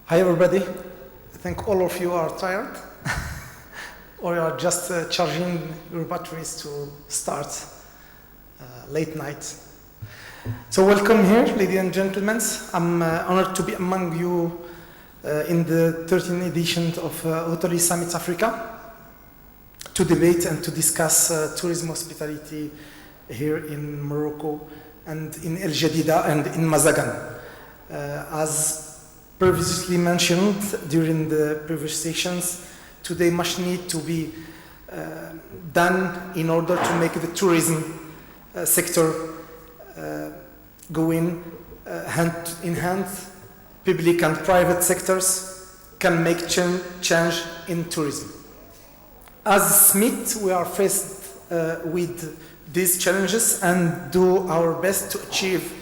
Hi everybody. I think all of you are tired or you are just charging your batteries to start late night. So welcome here, ladies and gentlemen. I'm honored to be among you in the 13th edition of Hotelier Summit Africa to debate and to discuss tourism hospitality here in Morocco and in El Jadida and in Mazagan. As previously mentioned during the previous sessions, today much need to be done in order to make the tourism sector go in hand in hand. Public and private sectors can make change in tourism. As Smith, we are faced with these challenges and do our best to achieve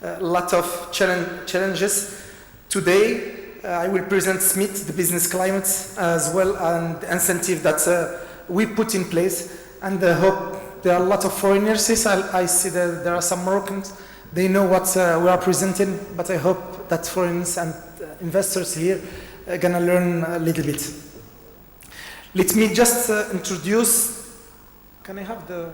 a lot of challenges. Today, I will present Smith, the business climate, as well, and the incentive that we put in place. And I hope there are a lot of foreigners. I see that there are some Moroccans. They know what we are presenting, but I hope that foreigners and investors here are gonna learn a little bit. Let me just introduce, can I have the,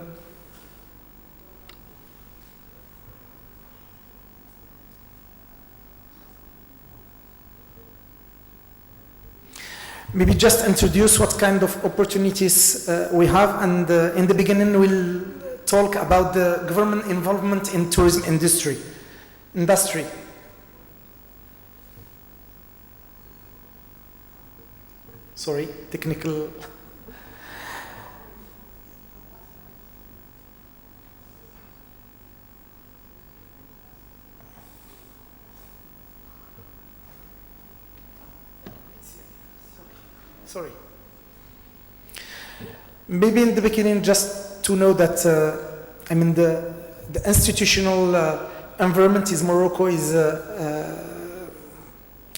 maybe just introduce what kind of opportunities we have, and in the beginning we'll talk about the government involvement in tourism industry. Sorry, technical. Sorry. Maybe in the beginning, just to know that the institutional environment in Morocco is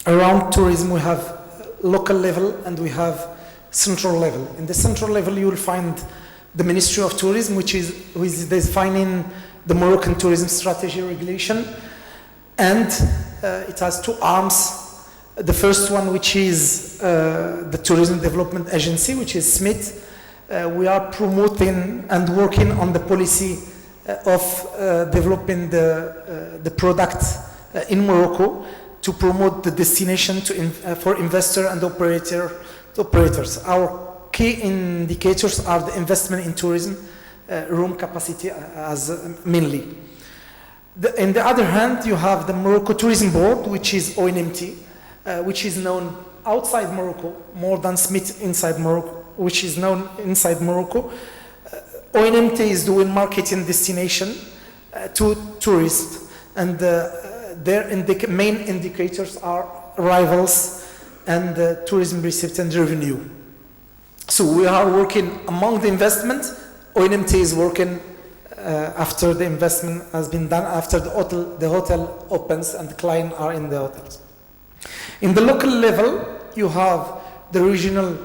around tourism. We have local level and we have central level. In the central level, you will find the Ministry of Tourism, which is defining the Moroccan tourism strategy regulation, and it has two arms. The first one, which is the Tourism Development Agency, which is SMIT. We are promoting and working on the policy of developing the product in Morocco to promote the destination for investor and operators. Our key indicators are the investment in tourism, room capacity as mainly. On the other hand, you have the Morocco Tourism Board, which is ONMT, which is known outside Morocco more than Smith inside Morocco, which is known inside Morocco. ONMT is doing marketing destination to tourists, and their main indicators are arrivals and tourism receipt and revenue. So we are working among the investment. ONMT is working after the investment has been done, after the hotel opens and the clients are in the hotels. In the local level, you have the regional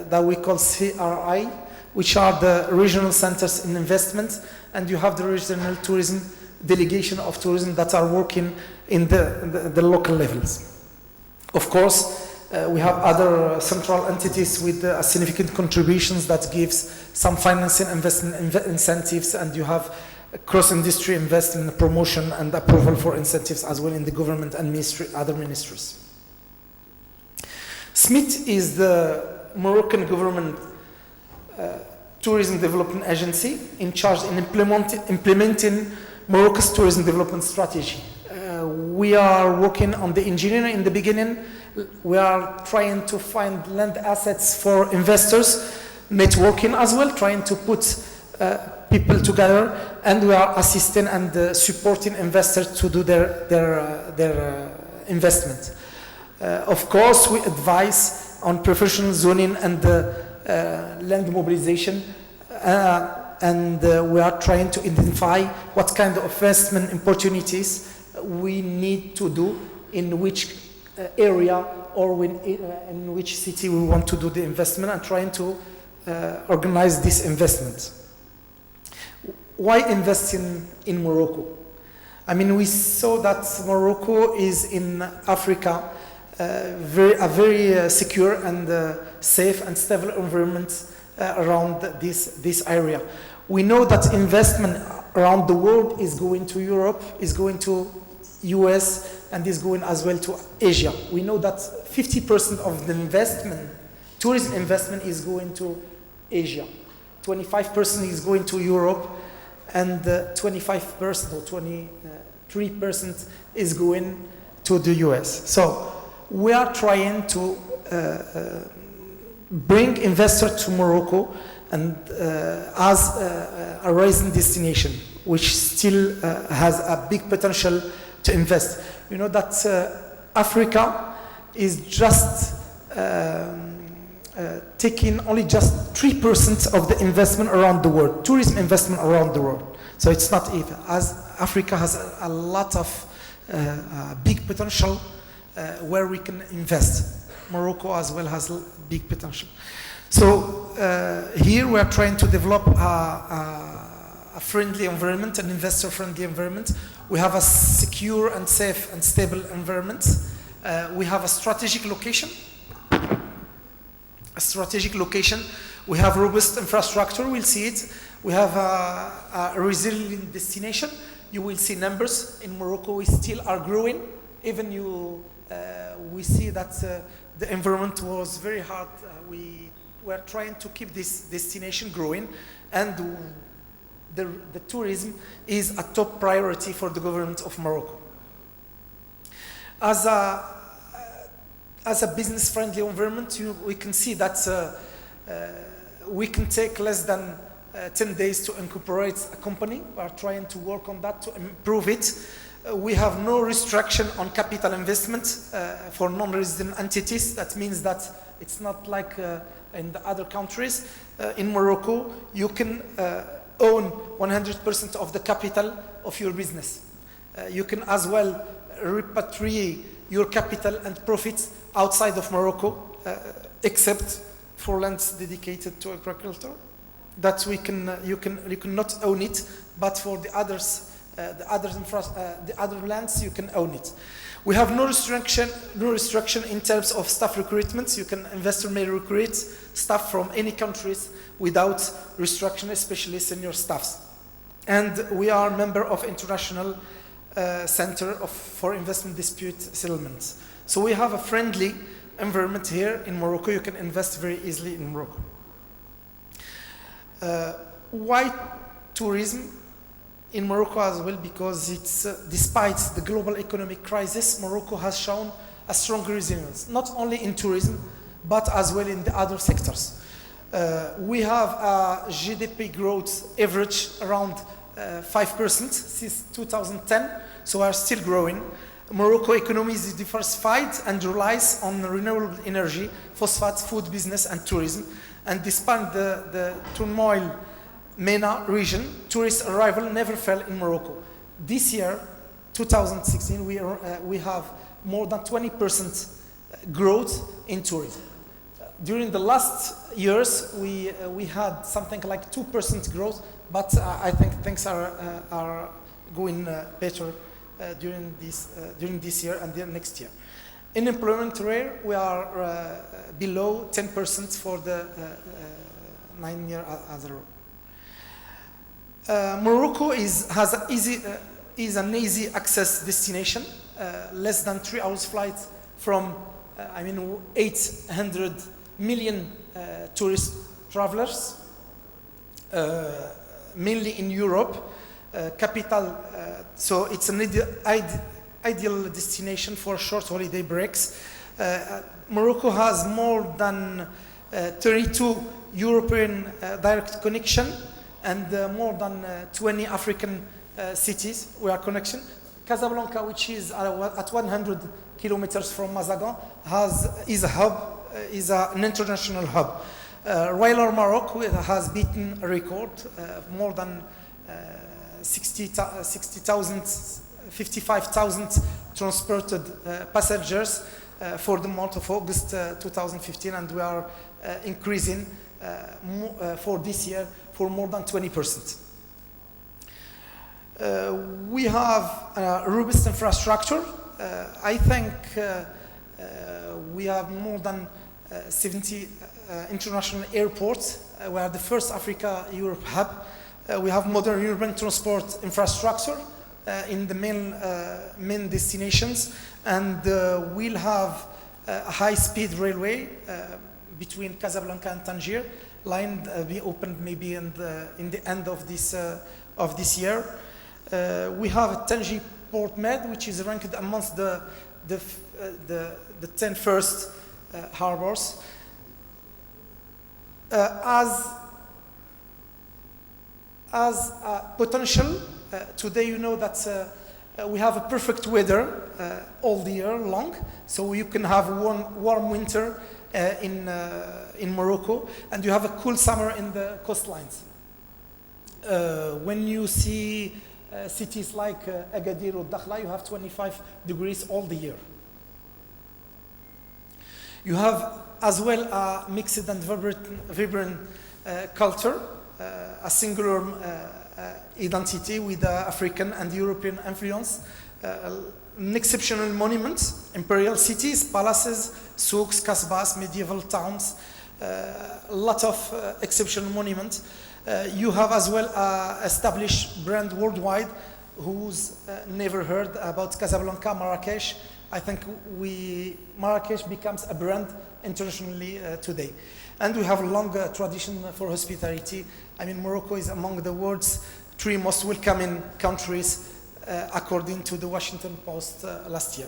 that we call CRI, which are the regional centers in investment, and you have the regional tourism delegation of tourism that are working in the local levels. Of course, we have other central entities with significant contributions that gives some financing investment incentives, and you have cross-industry investment promotion and approval for incentives as well in the government and other ministries. SMIT is the Moroccan government tourism development agency in charge in implementing Morocco's tourism development strategy. We are working on the engineering in the beginning. We are trying to find land assets for investors, networking as well, trying to put people together, and we are assisting and supporting investors to do their investment. Of course, we advise on professional zoning and land mobilization, and we are trying to identify what kind of investment opportunities we need to do in which area or in which city we want to do the investment, and trying to organize this investment. Why invest in Morocco? I mean, we saw that Morocco is in Africa a very secure and safe and stable environment around this area. We know that investment around the world is going to Europe, is going to US, and is going as well to Asia. We know that 50% of the investment, tourism investment, is going to Asia. 25% is going to Europe, and 25% or 23% is going to the US. So we are trying to bring investors to Morocco and as a rising destination, which still has a big potential to invest. You know that Africa is just taking only just 3% of the investment around the world, tourism investment around the world. So it's not even, as Africa has a lot of big potential where we can invest. Morocco as well has big potential. So here we are trying to develop a friendly environment, an investor-friendly environment. We have a secure and safe and stable environment. We have a strategic location. We have robust infrastructure, we'll see it. We have a resilient destination. You will see numbers in Morocco, we still are growing. Even we see that the environment was very hard. We were trying to keep this destination growing, and the tourism is a top priority for the government of Morocco. As a business-friendly environment, we can see that we can take less than 10 days to incorporate a company. We are trying to work on that to improve it. We have no restriction on capital investment for non-resident entities. That means that it's not like in the other countries. In Morocco, you can own 100% of the capital of your business. You can as well repatriate your capital and profits outside of Morocco, except for lands dedicated to agriculture. That you cannot own it, but for the others, the other lands, you can own it. We have no restriction in terms of staff recruitment. Investor may recruit staff from any countries without restriction, especially senior staffs. And we are a member of International Center for Investment Dispute Settlements. So we have a friendly environment here in Morocco. You can invest very easily in Morocco. Why tourism in Morocco as well? Because it's despite the global economic crisis, Morocco has shown a strong resilience, not only in tourism, but as well in the other sectors. We have a GDP growth average around 5% since 2010, so we are still growing. Morocco economy is diversified and relies on renewable energy, phosphates, food business, and tourism. And despite the turmoil MENA region, tourist arrival never fell in Morocco. This year, 2016, we have more than 20% growth in tourism. During the last years, we had something like 2% growth, but I think things are going better during this year and the next year. In employment rate, we are below 10% for the 9 year as a row. Morocco is an easy access destination, less than 3 hours flight from 800 million tourist travelers, mainly in Europe. Capital, so it's an ideal destination for short holiday breaks. Morocco has more than 32 European direct connection and more than 20 African cities we are connection. Casablanca, which is at 100 kilometers from Mazagan, is a hub, is an international hub. Royal Morocco has beaten a record, more than 55,000 transported passengers for the month of August 2015, and we are increasing for this year for more than 20%. We have robust infrastructure. I think We have more than 70 international airports. We are the first Africa-Europe hub. We have modern urban transport infrastructure in the main destinations, and we'll have a high-speed railway between Casablanca and Tangier. Line be opened maybe in the end of this year. We have Tangier Port Med, which is ranked amongst the 10 first harbors. As a potential, today you know that we have a perfect weather all the year long, so you can have warm winter in Morocco, and you have a cool summer in the coastlines. When you see cities like Agadir or Dakhla, you have 25 degrees all the year. You have as well a mixed and vibrant culture, a singular identity with African and European influence, an exceptional monument, imperial cities, palaces, souks, kasbahs, medieval towns, a lot of exceptional monuments. You have as well established brand worldwide who's never heard about Casablanca, Marrakesh. I think Marrakesh becomes a brand internationally today. And we have a long tradition for hospitality. I mean, Morocco is among the world's 3 most welcoming countries according to the Washington Post last year.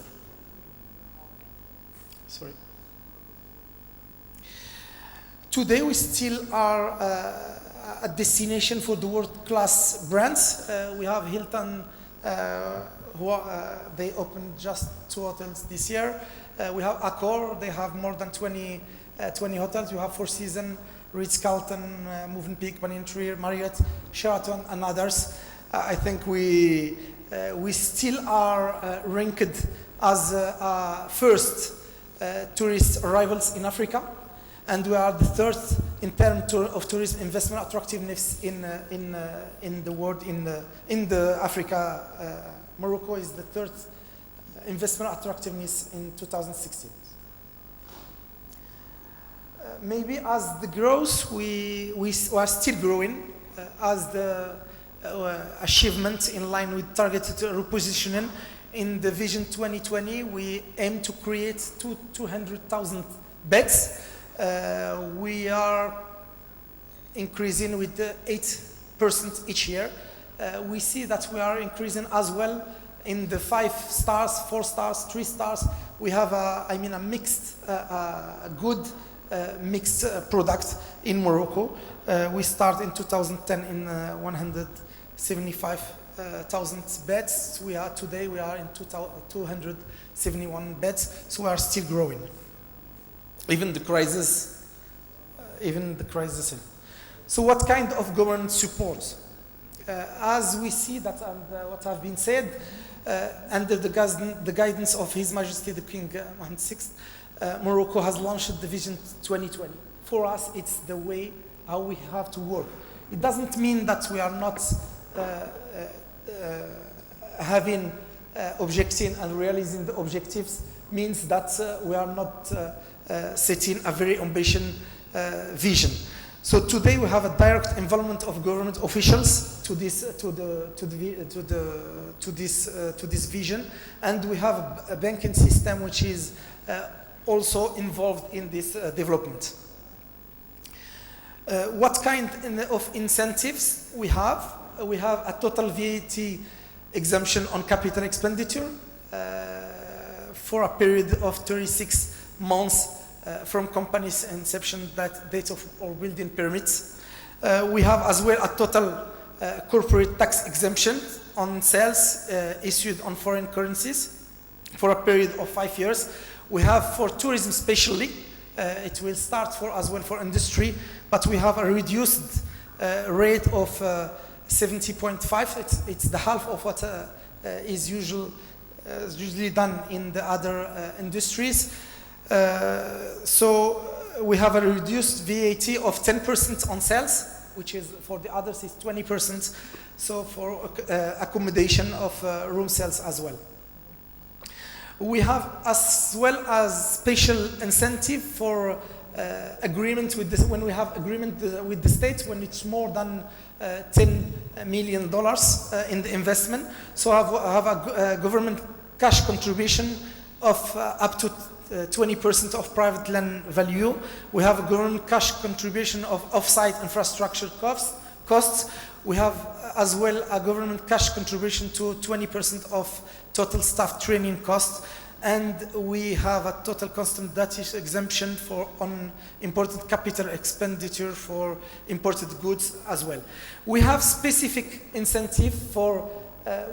Sorry. Today we still are a destination for the world-class brands. We have Hilton, they opened just 2 hotels this year. We have Accor, they have more than 20 hotels. You have Four Seasons, Ritz-Carlton, Movenpick, Banyan Tree, Marriott, Sheraton, and others. I think we still are ranked as first tourist arrivals in Africa, and we are the 3rd in terms of tourism investment attractiveness in the world. In the Africa, Morocco is the 3rd investment attractiveness in 2016. Maybe as the growth, we are still growing as the achievement in line with targeted repositioning. In the Vision 2020, we aim to create 200,000 beds. We are increasing with 8% each year. We see that we are increasing as well in the 5 stars, 4 stars, 3 stars. We have a mixed, good mixed product in Morocco. We start in 2010 in 175,000 beds. Today we are in 271 beds, so we are still growing. Even the crisis. So what kind of government support? As we see that, and what have been said, under the guidance of His Majesty the King Mohammed VI, Morocco has launched the Vision 2020. For us, it's the way how we have to work. It doesn't mean that we are not having objectives and realizing the objectives. Means that we are not setting a very ambitious vision. So today we have a direct involvement of government officials to this vision, and we have a banking system which is also involved in this development. What kind of incentives we have? We have a total VAT exemption on capital expenditure for a period of 36 months from company's inception date of or building permits. We have as well a total corporate tax exemption on sales issued on foreign currencies for a period of 5 years. We have for tourism especially, it will start as well for industry, but we have a reduced rate of 70.5. It's the half of what is usually done in the other industries. So we have a reduced VAT of 10% on sales, which is for the others is 20%. So for accommodation of room sales as well. We have as well as special incentive for agreement with this, when we have agreement with the state, when it's more than $10 million in the investment. So have a government cash contribution of up to 20% of private land value. We have a government cash contribution of off-site infrastructure costs. We have as well a government cash contribution to 20% of total staff training costs. And we have a total constant Dutch exemption on imported capital expenditure for imported goods as well. We have specific incentive for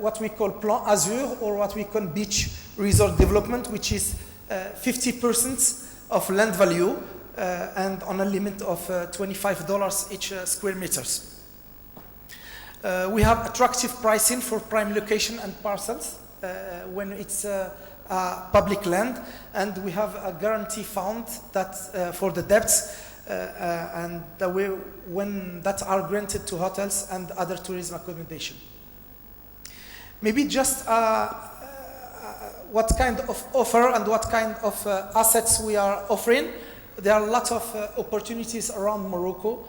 what we call Plan Azur, or what we call beach resort development, which is 50% of land value and on a limit of $25 each square meters. We have attractive pricing for prime location and parcels when it's public land, and we have a guarantee fund that for the debts and when that are granted to hotels and other tourism accommodation. Maybe just what kind of offer and what kind of assets we are offering. There are a lot of opportunities around Morocco.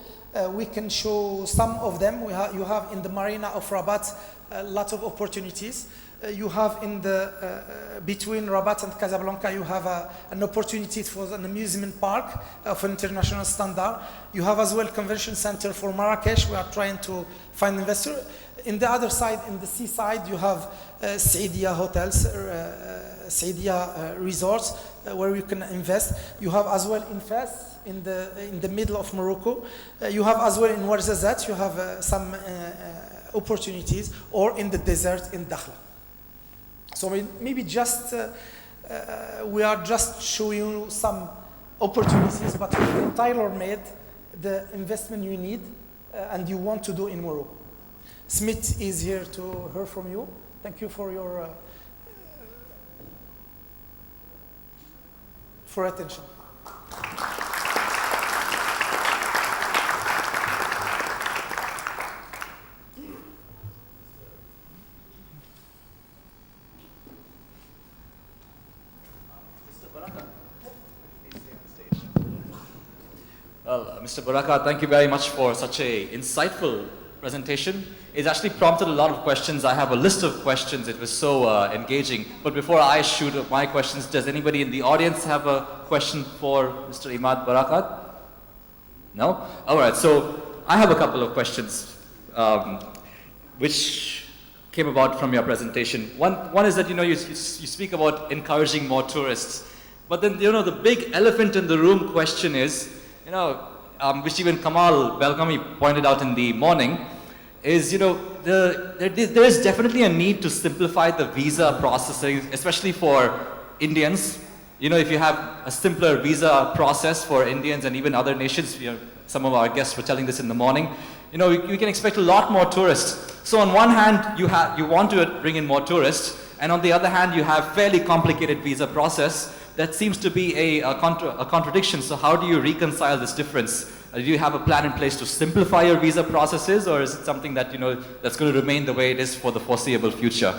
We can show some of them. You have in the marina of Rabat a lot of opportunities. You have in the between Rabat and Casablanca, you have an opportunity for an amusement park of international standard. You have as well convention center for Marrakesh. We are trying to find investor. In the other side, in the seaside, you have Saidia hotels, Saidia resorts where you can invest. You have as well in Fez, in the middle of Morocco. You have as well in Ouarzazate, you have some opportunities, or in the desert in Dakhla. So maybe just we are just showing you some opportunities, but we can tailor-made the investment you need and you want to do in Morocco. Smith is here to hear from you. Thank you for your attention. Well, Mr. Barakkad, thank you very much for such an insightful presentation. It's actually prompted a lot of questions. I have a list of questions. It was so engaging. But before I shoot up my questions, does anybody in the audience have a question for Mr. Imad Barakkad? No? All right. So I have a couple of questions which came about from your presentation. One is that, you speak about encouraging more tourists. But then, the big elephant in the room question is, which even Kamal Belgami pointed out in the morning, is, there is definitely a need to simplify the visa processing, especially for Indians. If you have a simpler visa process for Indians and even other nations, some of our guests were telling this in the morning, you can expect a lot more tourists. So on one hand, you want to bring in more tourists, and on the other hand, you have fairly complicated visa process. That seems to be a contradiction. So how do you reconcile this difference? Do you have a plan in place to simplify your visa processes, or is it something that that's going to remain the way it is for the foreseeable future?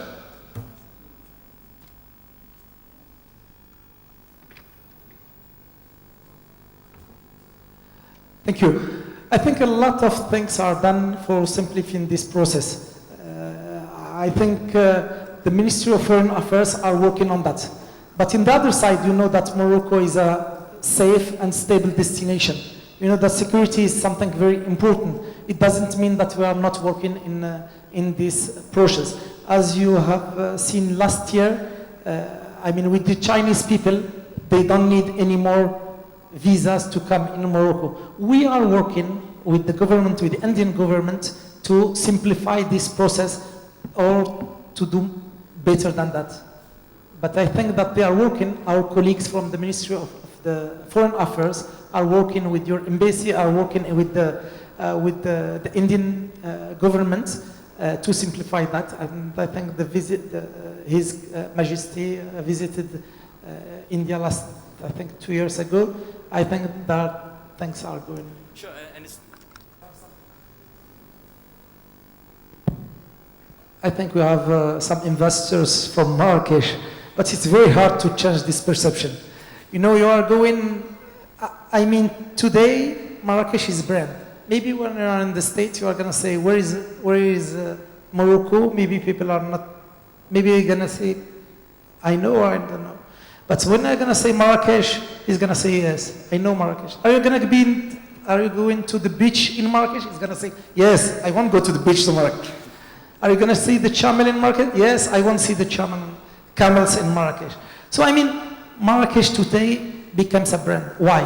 Thank you. I think a lot of things are done for simplifying this process. I think the Ministry of Foreign Affairs are working on that. But in the other side, that Morocco is a safe and stable destination. That security is something very important. It doesn't mean that we are not working in this process. As you have seen last year, with the Chinese people, they don't need any more visas to come in Morocco. We are working with the government, with the Indian government, to simplify this process or to do better than that. But I think that they are working, our colleagues from the Ministry of the Foreign Affairs are working with your embassy, are working with the Indian government to simplify that. And I think His Majesty visited India last, 2 years ago. I think that things are going. Sure, and it's... I think we have some investors from Marrakesh. but it's very hard to change this perception. You know, you are going, I mean, today, Marrakesh is brand. Maybe when you are in the States, you are going to say, where is Morocco? Maybe people are not, maybe you're going to say, I know or I don't know. But when I'm going to say Marrakesh, he's going to say, yes, I know Marrakesh. Are you going to the beach in Marrakesh? He's going to say, yes, I won't go to the beach to Marrakesh. Are you going to see the camel in Marrakesh? Yes, I won't see the camels in Marrakesh. So I mean, Marrakesh today becomes a brand. Why?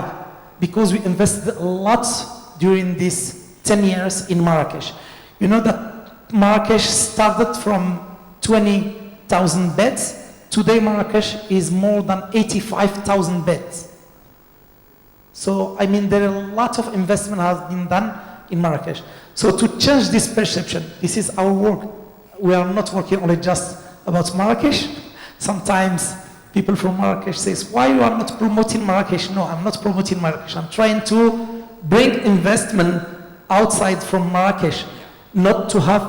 Because we invested a lot during these 10 years in Marrakesh. You know that Marrakesh started from 20,000 beds. Today Marrakesh is more than 85,000 beds. So, I mean, there are a lot of investment has been done in Marrakesh. So to change this perception, this is our work. We are not working only just about Marrakesh. Sometimes people from Marrakesh say, why you are not promoting Marrakesh? No, I'm not promoting Marrakesh. I'm trying to bring investment outside from Marrakesh, not to have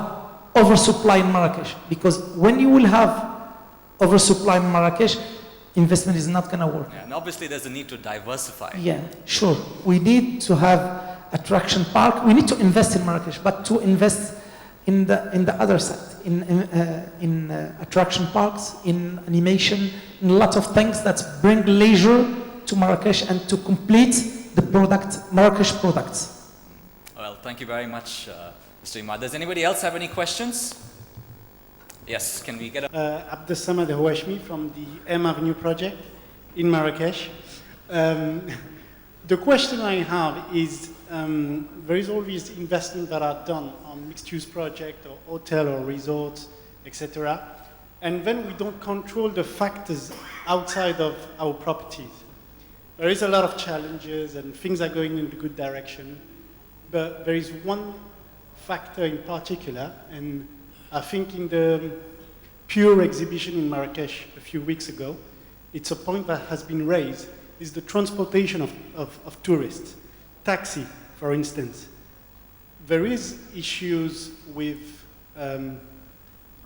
oversupply in Marrakesh. Because when you will have oversupply in Marrakesh, investment is not going to work. Yeah, and obviously there's a need to diversify. Yeah, sure. We need to have attraction park. We need to invest in Marrakesh, but to invest in the other side, in attraction parks, in animation, in a lot of things that bring leisure to Marrakesh and to complete the product, Marrakesh products. Well, thank you very much, Mr. Imad. Does anybody else have any questions? Yes, can we get a... Abdel Samad Houashmi from the M Avenue project in Marrakesh. The question I have is, there is always investment that are done on mixed-use project or hotel or resorts, etc. And then we don't control the factors outside of our properties. There is a lot of challenges and things are going in a good direction, but there is one factor in particular, and I think in the Pure exhibition in Marrakesh a few weeks ago, it's a point that has been raised, is the transportation of tourists. Taxi, for instance. There is issues with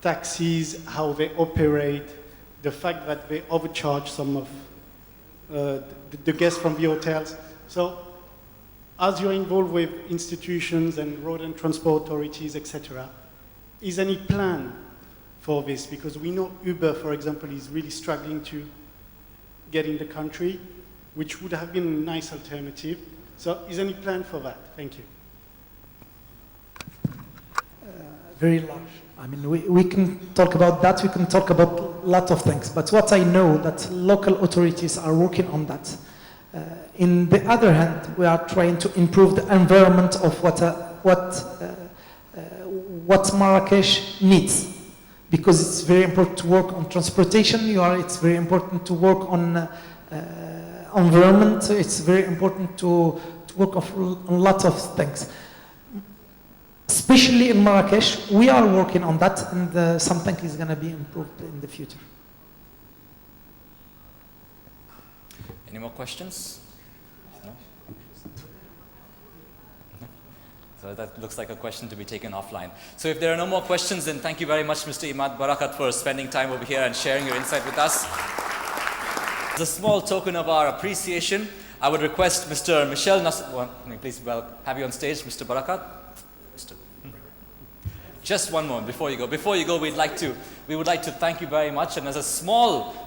taxis, how they operate, the fact that they overcharge some of the guests from the hotels. So, as you're involved with institutions and road and transport authorities, etc., is any plan for this? Because we know Uber, for example, is really struggling to get in the country, which would have been a nice alternative. So is any plan for that? Thank you. Very large. I mean, we can talk about that, we can talk about a lot of things, but what I know that local authorities are working on that. In the other hand, we are trying to improve the environment of what Marrakesh needs, because it's very important to work on transportation. It's very important to work on environment. It's very important to work on a lot of things. Especially in Marrakesh, we are working on that, and something is going to be improved in the future. Any more questions? No? So that looks like a question to be taken offline. So if there are no more questions, then thank you very much, Mr. Imad Barakkad, for spending time over here and sharing your insight with us. As a small token of our appreciation, I would request Mr. Michel Nassour, please have you on stage, Mr. Barakkad. Just one moment before you go. Before you go, we would like to thank you very much. And as a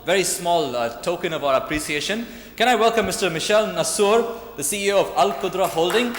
very small token of our appreciation, can I welcome Mr. Michel Nassour, the CEO of Al Qudra Holding,